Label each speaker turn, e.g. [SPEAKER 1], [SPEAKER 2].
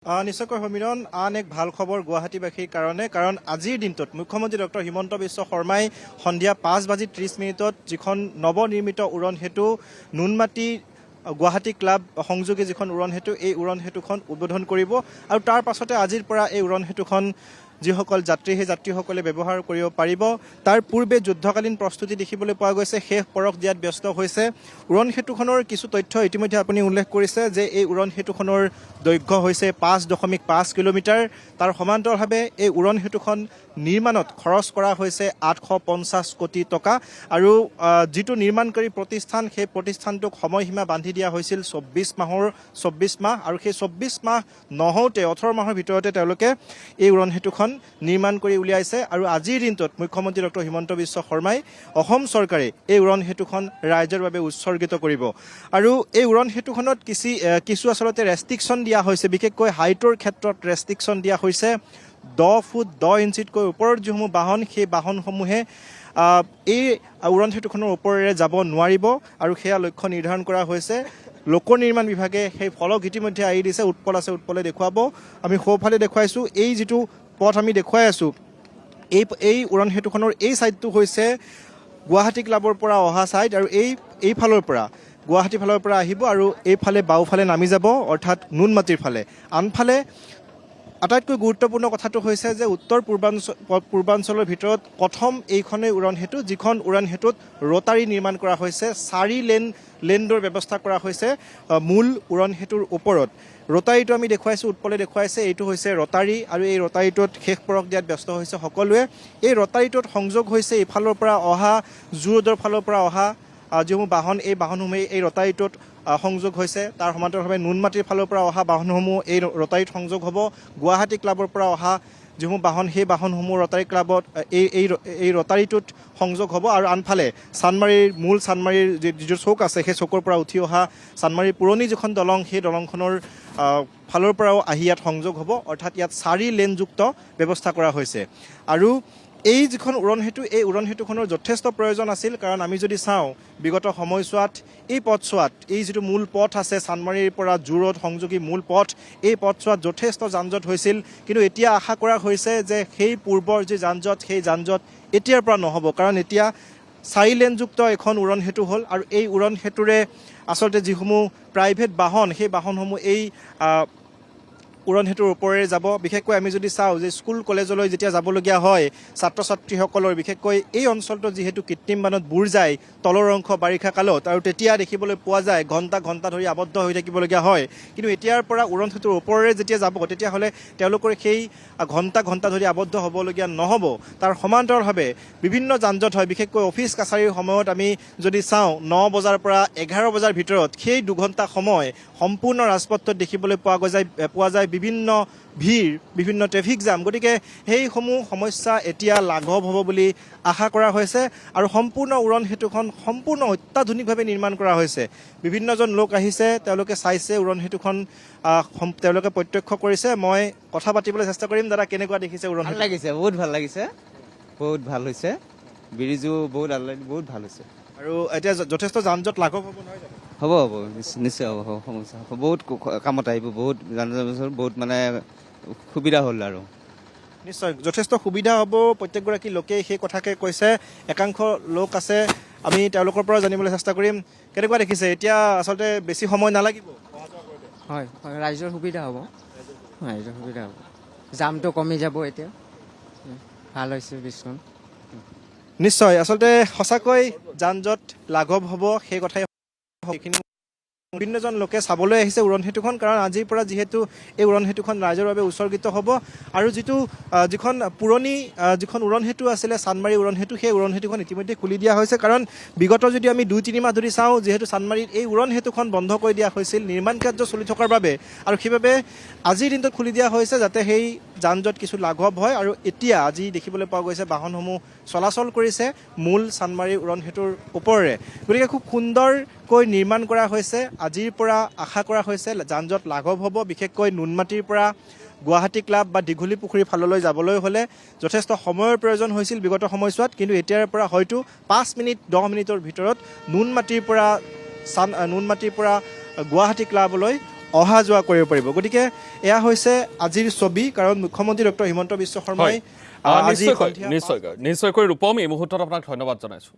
[SPEAKER 1] নিশ্চয়কৈ সমীৰণ আন এক ভাল খবৰ গুৱাহাটীবাসীৰ কাৰণে কাৰণ আজিৰ দিনটোত মুখ্যমন্ত্ৰী ডক্টৰ হিমন্ত বিশ্ব শৰ্মাই সন্ধিয়া 5:30 যিখন নৱনিৰ্মিত উৰণ সেতু নুনমাটি গুৱাহাটী ক্লাব সংযোগী যিখন উৰণ সেতু এই উৰণ সেতুখন উদ্বোধন কৰিব আৰু তাৰ পাছতে আজিৰ পৰা এই উৰণ সেতুখন যিসকল যাত্ৰী সেই যাত্ৰীসকলে ব্যৱহাৰ কৰিব পাৰিব। তাৰ পূৰ্বে যুদ্ধকালীন প্ৰস্তুতি দেখিবলৈ পোৱা গৈছে, শেষ পৰখ দিয়াত ব্যস্ত হৈছে। উৰণ সেতুখনৰ কিছু তথ্য ইতিমধ্যে আপুনি উল্লেখ কৰিছে যে এই উৰণ সেতুখনৰ দৈৰ্ঘ্য হৈছে 5.5 কিলোমিটাৰ। তাৰ সমান্তৰালভাৱে এই উৰণ সেতুখন নিৰ্মাণত খৰচ কৰা হৈছে 850 কোটি টকা আৰু যিটো নিৰ্মাণকাৰী প্ৰতিষ্ঠান সেই প্ৰতিষ্ঠানটোক সময়সীমা বান্ধি দিয়া হৈছিল 24 মাহ আৰু সেই 24 মাহ নহওঁতে 18 মাহৰ ভিতৰতে তেওঁলোকে এই উৰণ সেতুখন নিৰ্মাণ কৰি উলিয়াইছে আৰু আজিৰ দিনটোত মুখ্যমন্ত্ৰী ডক্টৰ হিমন্ত বিশ্ব শৰ্মাই অসম চৰকাৰে এই উৰণ সেতুখন ৰাইজৰ বাবে উৎসৰ্গিত কৰিব আৰু এই উৰণ সেতুখনত কিছু আচলতে ৰেষ্ট্ৰিকশ্যন দিয়া হৈছে, বিশেষকৈ হাইটৰ ক্ষেত্ৰত ৰেষ্ট্ৰিকশ্যন দিয়া হৈছে। 10 ফুট 10 ইঞ্চিতকৈ ওপৰৰ যিসমূহ বাহন সেই বাহনসমূহে এই উৰণ সেতুখনৰ ওপৰেৰে যাব নোৱাৰিব আৰু সেয়া লক্ষ্য নিৰ্ধাৰণ কৰা হৈছে। লোক নিৰ্মাণ বিভাগে সেই ফলক ইতিমধ্যে আহি দিছে, উৎপল আছে উৎপলে দেখুৱাব। আমি সোঁফালে দেখুৱাইছোঁ এই যিটো পথ আমি দেখুৱাই আছোঁ, এই উৰণ সেতুখনৰ এই ছাইডটো হৈছে গুৱাহাটী ক্লাবৰ পৰা অহা ছাইড আৰু এইফালৰ পৰা গুৱাহাটী ফালৰ পৰা আহিব আৰু এইফালে বাওঁফালে নামি যাব অৰ্থাৎ নুনমাটিৰ ফালে। আনফালে আটাইতকৈ গুৰুত্বপূৰ্ণ কথাটো হৈছে যে উত্তৰ পূৰ্বাঞ্চলৰ ভিতৰত প্ৰথম এইখনেই উৰণ সেতু যিখন উৰণ সেতুত ৰটাৰী নিৰ্মাণ কৰা হৈছে। 4 লেণ্ডৰ ব্যৱস্থা কৰা হৈছে মূল উৰণ সেতুৰ ওপৰত। ৰটাৰীটো আমি দেখুৱাইছোঁ, উৎপলে দেখুৱাইছে, এইটো হৈছে ৰটাৰী আৰু এই ৰটাৰীটোত শেষ পৰখ দিয়াত ব্যস্ত হৈছে সকলোৱে। এই ৰটাৰীটোত সংযোগ হৈছে ইফালৰ পৰা অহা জু ৰোডৰ ফালৰ পৰা অহা যিসমূহ বাহন এই বাহনসমূহে এই ৰটাৰীটোত সংযোগ হৈছে। তাৰ সমান্তৰালভাৱে নুনমাটিৰ ফালৰ পৰা অহা বাহনসমূহ এই ৰটাৰীত সংযোগ হ'ব। গুৱাহাটী ক্লাবৰ পৰা অহা যিসমূহ বাহন সেই বাহনসমূহ ৰটাৰী ক্লাবত এই ৰটাৰীটোত সংযোগ হ'ব আৰু আনফালে মূল চানমাৰীৰ যিটো চৌক আছে সেই চৌকৰ পৰা উঠি অহা চানমাৰীৰ পুৰণি যিখন দলং সেই দলংখনৰ ফালৰ পৰাও আহি ইয়াত সংযোগ হ'ব। অৰ্থাৎ ইয়াত 4 লেনযুক্ত ব্যৱস্থা কৰা হৈছে আৰু এই যিখন উৰণ সেতু এই উৰণ সেতুখনৰ যথেষ্ট প্ৰয়োজন আছিল কাৰণ আমি যদি চাওঁ বিগত সময়ছোৱাত এই পথছোৱাত এই যিটো মূল পথ আছে চানমাৰীৰ পৰা জু ৰোড সংযোগী মূল পথ এই পথছোৱাত যথেষ্ট যানজঁট হৈছিল, কিন্তু এতিয়া আশা কৰা হৈছে যে সেই পূৰ্বৰ যি যানজঁট সেই যানজঁট এতিয়াৰ পৰা নহ'ব কাৰণ এতিয়া 4 লেনযুক্ত এখন উৰণ সেতু হ'ল আৰু এই উৰণ সেতুৰে আচলতে যিসমূহ প্ৰাইভেট বাহন সেই বাহনসমূহ এই উৰণ সেতুৰ ওপৰেৰে যাব। বিশেষকৈ আমি যদি চাওঁ যে স্কুল কলেজলৈ যেতিয়া যাবলগীয়া হয় ছাত্ৰ ছাত্ৰীসকলৰ, বিশেষকৈ এই অঞ্চলটোত যিহেতু কৃত্ৰিম বানত বুৰ যায় তলৰ অংশ বাৰিষা কালত আৰু তেতিয়া দেখিবলৈ পোৱা যায় ঘণ্টা ধৰি আবদ্ধ হৈ থাকিবলগীয়া হয়, কিন্তু এতিয়াৰ পৰা উৰণ সেতুৰ ওপৰেৰে যেতিয়া যাব তেতিয়াহ'লে তেওঁলোকৰ সেই ঘণ্টা ধৰি আবদ্ধ হ'বলগীয়া নহ'ব। তাৰ সমান্তৰালভাৱে বিভিন্ন যানজঁট হয়, বিশেষকৈ অফিচ কাছাৰীৰ সময়ত আমি যদি চাওঁ 9 বজাৰ পৰা 11 বজাৰ ভিতৰত সেই 2 ঘণ্টা সময় সম্পূৰ্ণ ৰাজপথত দেখিবলৈ পোৱা যায় বিভিন্ন ভিৰ, বিভিন্ন ট্ৰেফিক জাম। গতিকে সেইসমূহ সমস্যা এতিয়া লাঘৱ হ'ব বুলি আশা কৰা হৈছে আৰু সম্পূৰ্ণ উৰণ সেতুখন সম্পূৰ্ণ অত্যাধুনিকভাৱে নিৰ্মাণ কৰা হৈছে। বিভিন্নজন লোক আহিছে, তেওঁলোকে চাইছে উৰণ সেতুখন, তেওঁলোকে প্ৰত্যক্ষ কৰিছে। মই কথা পাতিবলৈ চেষ্টা কৰিম। দাদা, কেনেকুৱা দেখিছে উৰণ সেতু?
[SPEAKER 2] ভাল লাগিছে, বহুত ভাল লাগিছে, বহুত ভাল হৈছে। ব্ৰিজো বহুত ভাল হৈছে
[SPEAKER 1] আৰু এতিয়া যথেষ্ট যানজঁট লাঘৱ হ'ব নহয় জানো?
[SPEAKER 2] হ'ব নিশ্চয় হ'ব, সমস্যা বহুত কামত আহিব, বহুত বহুত মানে সুবিধা হ'ল আৰু
[SPEAKER 1] নিশ্চয় যথেষ্ট সুবিধা হ'ব। প্ৰত্যেকগৰাকী লোকেই সেই কথাকে কৈছে। একাংশ লোক আছে, আমি তেওঁলোকৰ পৰা জানিবলৈ চেষ্টা কৰিম। কেনেকুৱা দেখিছে এতিয়া? আচলতে বেছি সময় নালাগিব।
[SPEAKER 3] হয়, ৰাইজৰ সুবিধা হ'ব, জামটো কমি যাব এতিয়া, ভাল হৈছে ব্ৰিজখন।
[SPEAKER 1] নিশ্চয় আচলতে সঁচাকৈ যানজঁট লাঘৱ হ'ব, সেই কথাই বিভিন্নজন লোকে চাবলৈ আহিছে উৰণ সেতুখন কাৰণ আজিৰ পৰা যিহেতু এই উৰণ সেতুখন ৰাইজৰ বাবে উৎসৰ্গিত হ'ব আৰু যিখন পুৰণি যিখন উৰণ সেতু আছিলে চানমাৰী উৰণ সেতু সেই উৰণ সেতুখন ইতিমধ্যে খুলি দিয়া হৈছে কাৰণ বিগত যদি আমি 2-3 মাহ ধৰি চাওঁ যিহেতু চানমাৰীত এই উৰণ সেতুখন বন্ধ কৰি দিয়া হৈছিল নিৰ্মাণ কাৰ্য চলি থকাৰ বাবে আৰু সেইবাবে আজিৰ দিনটোত খুলি দিয়া হৈছে যাতে সেই যানজঁট কিছু লাঘৱ হয় আৰু এতিয়া আজি দেখিবলৈ পোৱা গৈছে বাহনসমূহ চলাচল কৰিছে মূল চানমাৰী উৰণ সেতুৰ ওপৰেৰে। গতিকে খুব সুন্দৰকৈ নিৰ্মাণ কৰা হৈছে। আজিৰ পৰা আশা কৰা হৈছে যানজঁট লাঘৱ হ'ব, বিশেষকৈ নুনমাটিৰ পৰা গুৱাহাটী ক্লাব বা দীঘলী পুখুৰী ফাললৈ যাবলৈ হ'লে যথেষ্ট সময়ৰ প্ৰয়োজন হৈছিল বিগত সময়ছোৱাত, কিন্তু এতিয়াৰ পৰা হয়তো 5-10 মিনিটৰ ভিতৰত নুনমাটিৰ পৰা গুৱাহাটী ক্লাবলৈ অহা যোৱা কৰিব পাৰিব গতিকে এয়া হৈছে আজিৰ ছবি কাৰণ মুখ্যমন্ত্ৰী ডক্টৰ হিমন্ত বিশ্ব শৰ্মাই আজি সন্ধিয়া
[SPEAKER 4] নিশ্চয়কৈ ৰূপম এই মুহূৰ্তত আপোনাক ধন্যবাদ জনাইছোঁ